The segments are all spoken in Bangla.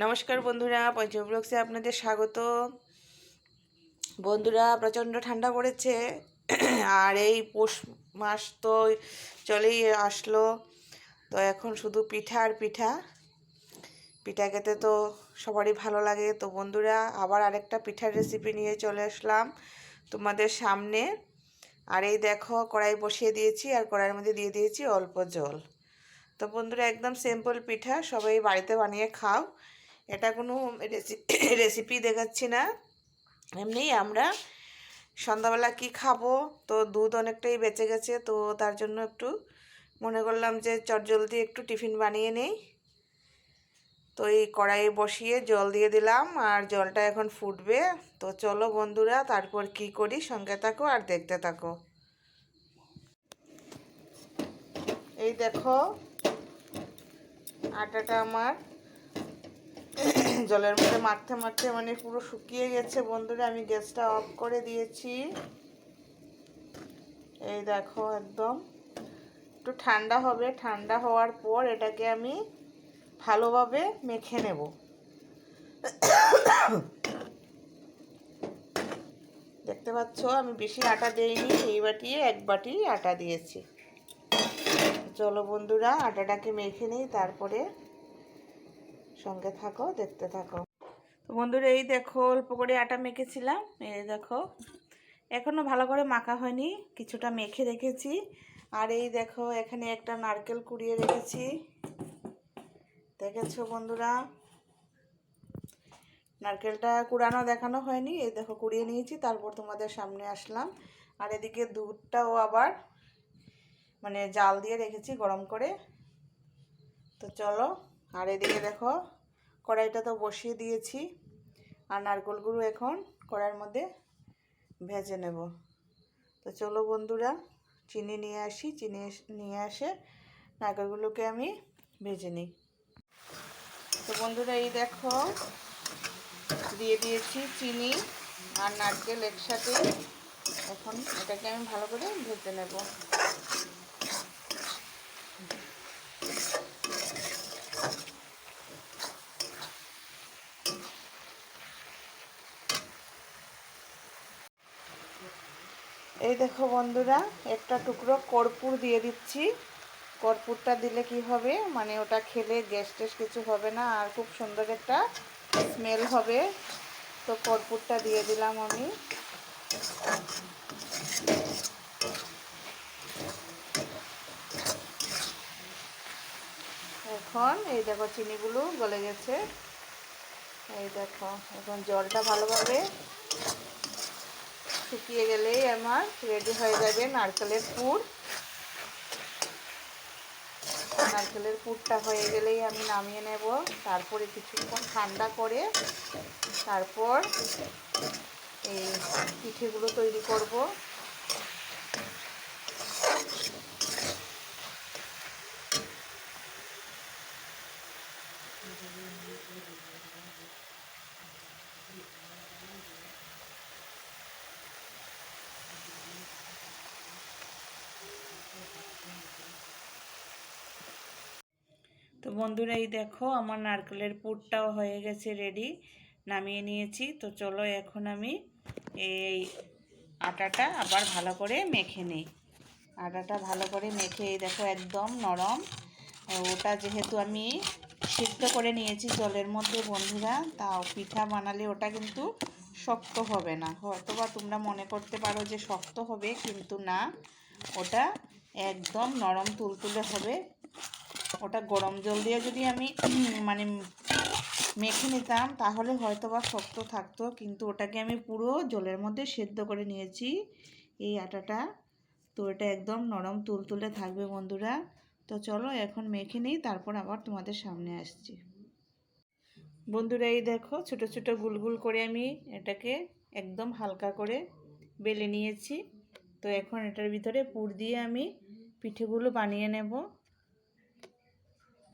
নমস্কার বন্ধুরা, পঞ্চম ব্লগসে আপনাদের স্বাগত। বন্ধুরা, প্রচণ্ড ঠান্ডা পড়েছে আর এই পৌষ মাস তো চলেই আসলো। তো এখন শুধু পিঠা আর পিঠা পিঠা খেতে তো সবারই ভালো লাগে। তো বন্ধুরা, আবার আরেকটা পিঠার রেসিপি নিয়ে চলে আসলাম তোমাদের সামনে। আর এই দেখো, কড়াই বসিয়ে দিয়েছি আর কড়াইয়ের মধ্যে দিয়ে দিয়েছি অল্প জল। তো বন্ধুরা, একদম সিম্পল পিঠা, সবাই বাড়িতে বানিয়ে খাও। এটা কোনো রেসিপি দেখাচ্ছি না, এমনি আমরা সন্ধ্যাবেলা কি খাবো, তো দুধ অনেকটাই বেঁচে গেছে, তো তার জন্য একটু মনে করলাম যে চটজলদি একটু টিফিন বানিয়ে নেই। তো এই কড়াইয়ে বসিয়ে জল দিয়ে দিলাম আর জলটা এখন ফুটবে। তো চলো বন্ধুরা, তারপর কি করি সঙ্গে থাকো আর দেখতে থাকো। এই দেখো, আটাটা আমার জলের মধ্যে মাখতে মাখতে মানে পুরো শুকিয়ে গেছে বন্ধুরা। আমি গ্যাসটা অফ করে দিয়েছি। এই দেখো, একদম একটু ঠান্ডা হবে, ঠান্ডা হওয়ার পর এটাকে আমি ভালোভাবে মেখে নেব। দেখতে পাচ্ছ, আমি বেশি আটা দেইনি, এই বাটি এক বাটি আটা দিয়েছি। চলো বন্ধুরা, আটাটাকে মেখে নিই, তারপরে সঙ্গে থাকো, দেখতে থাকো। তো বন্ধুরা, এই দেখো, অল্প করে আটা মেখেছিলাম, এই দেখো এখনও ভালো করে মাখা হয়নি, কিছুটা মেখে রেখেছি। আর এই দেখো, এখানে একটা নারকেল কুড়িয়ে রেখেছি, দেখেছো বন্ধুরা। নারকেলটা কুড়ানো দেখানো হয়নি, এই দেখো কুড়িয়ে নিয়েছি, তারপর তোমাদের সামনে আসলাম। আর এদিকে দুধটাও আবার মানে জাল দিয়ে রেখেছি গরম করে। তো চলো, আর এদিকে দেখো কড়াইটা তো বসিয়ে দিয়েছি, আর নারকেলগুলো এখন কড়াইয়ের মধ্যে ভেজে নেব। তো চলো বন্ধুরা, চিনি নিয়ে আসি, চিনি নিয়ে আসে নারকেলগুলোকে আমি ভেজে নিই। তো বন্ধুরা, এই দেখো দিয়ে দিয়েছি চিনি আর নারকেল একসাথে। এখন এটাকে আমি ভালো করে ভেজে নেব। এই দেখো বন্ধুরা, একটা টুকরো কর্পূর দিয়ে দিচ্ছি। কর্পূরটা দিলে কি হবে, মানে ওটা খেলে গ্যাস ট্যাস কিছু হবে না আর খুব সুন্দর একটা স্মেল হবে। তো কর্পূরটা দিয়ে দিলাম আমি। এখন এই দেখো চিনিগুলো গলে গেছে। এই দেখো, এখন জলটা ভালোভাবে শুকিয়ে গেলেই আমার রেডি হয়ে যাবে নারকেলের পুর। নারকেলের পুরটা হয়ে গেলেই আমি নামিয়ে নেব। তারপরে কিছুক্ষণ ঠান্ডা করে তারপর এই পিঠেগুলো তৈরি করব। তো বন্ধুরা, এই দেখো আমার নারকেলের পুরটাও হয়ে গেছে রেডি, নামিয়ে নিয়েছি। তো চলো এখন আমি এই আটাটা আবার ভালো করে মেখে নিই। আটাটা ভালো করে মেখে, এই দেখো একদম নরম। ওটা যেহেতু আমি সিদ্ধ করে নিয়েছি জলের মধ্যে বন্ধুরা, তাও পিঠা বানালে ওটা কিন্তু শক্ত হবে না। হয়তো বা তোমরা মনে করতে পারো যে শক্ত হবে, কিন্তু না, ওটা একদম নরম তুলতুলে হবে। ওটা গরম জল দিয়ে যদি আমি মানে মেখে নিতাম তাহলে হয়তো বা শক্ত থাকতো, কিন্তু ওটাকে আমি পুরো জলের মধ্যে সেদ্ধ করে নিয়েছি এই আটাটা। তো এটা একদম নরম তুলতুলে থাকবে বন্ধুরা। তো চলো এখন মেখে নিই, তারপর আবার তোমাদের সামনে আসছি। বন্ধুরা, এই দেখো ছোট ছোট গুলগুল করে আমি এটাকে একদম হালকা করে বেলে নিয়েছি। তো এখন এটার ভিতরে পুর দিয়ে আমি পিঠেগুলো বানিয়ে নেব।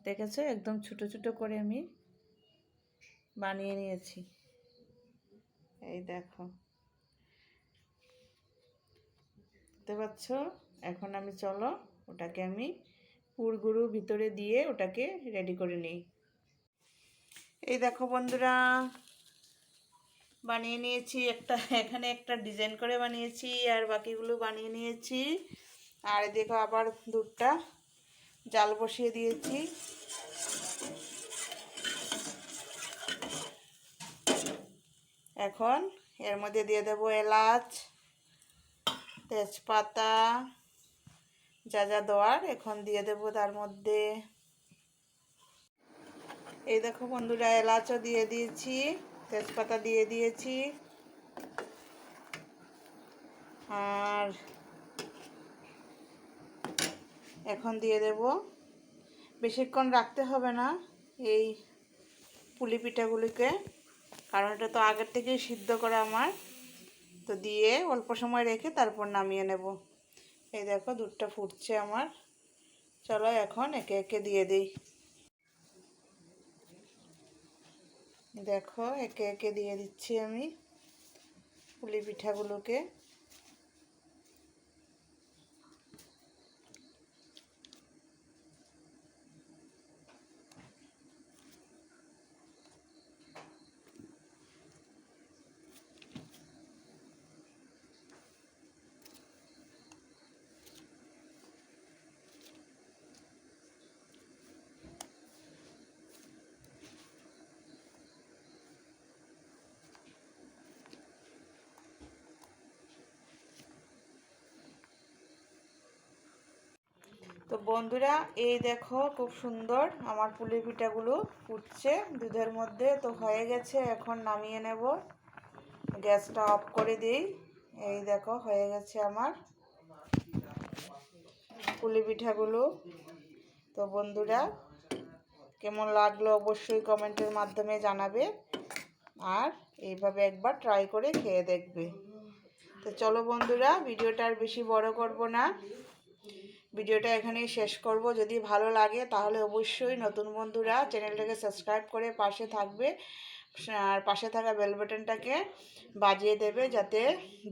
দেখেছো, একদম ছোট ছোট করে আমি বানিয়ে নিয়েছি। এই দেখো, দেখতে পাচ্ছ। এখন আমি চলো ওটাকে আমি পুরগুলো ভিতরে দিয়ে ওটাকে রেডি করে নিই। এই দেখো বন্ধুরা, বানিয়ে নিয়েছি একটা, এখানে একটা ডিজাইন করে বানিয়েছি আর বাকিগুলো বানিয়ে নিয়েছি। আর দেখো আবার দুধটা জাল বসিয়ে দিয়েছি। এখন এর মধ্যে দিয়ে দেবো এলাচ, তেজপাতা, যা যা দেওয়ার এখন দিয়ে দেবো তার মধ্যে। এই দেখো বন্ধুরা, এলাচও দিয়ে দিয়েছি, তেজপাতা দিয়ে দিয়েছি, আর এখন দিয়ে দেব, বেশিক্ষণ রাখতে হবে না এই পুলি পিঠাগুলিকে, কারণ এটা তো আগের থেকেই সিদ্ধ করা আমার, তো দিয়ে অল্প সময় রেখে তারপর নামিয়ে নেব। এই দেখো দুধটা ফুটছে আমার, চলো এখন একে একে দিয়ে দিই। দেখো একে একে দিয়ে দিচ্ছি আমি পুলি পিঠাগুলোকে। তো বন্ধুরা এই দেখো খুব সুন্দর আমার পুলি পিঠাগুলো ফুটছে দুধের মধ্যে, তো হয়ে গেছে, এখন নামিয়ে নেব। গ্যাসটা অফ করে দিই। এই দেখো হয়ে গেছে আমার পুলি পিঠাগুলো। তো বন্ধুরা কেমন লাগলো অবশ্যই কমেন্টের মাধ্যমে জানাবে, আর এইভাবে একবার ট্রাই করে খেয়ে দেখবে। তো চলো বন্ধুরা, ভিডিওটা আর বেশি বড় করব না, ভিডিওটা এখানেই শেষ করব। যদি ভালো লাগে তাহলে অবশ্যই নতুন বন্ধুরা চ্যানেলটাকে সাবস্ক্রাইব করে পাশে থাকবে, আর পাশে থাকা বেল বাটনটাকে বাজিয়ে দেবে, যাতে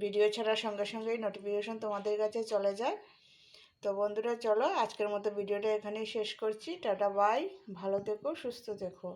ভিডিও ছাড়ার সঙ্গে সঙ্গেই নোটিফিকেশন তোমাদের কাছে চলে যায়। তো বন্ধুরা চলো আজকের মতো ভিডিওটা এখানেই শেষ করছি। টাটা বাই, ভালো থেকো, সুস্থ থেকো।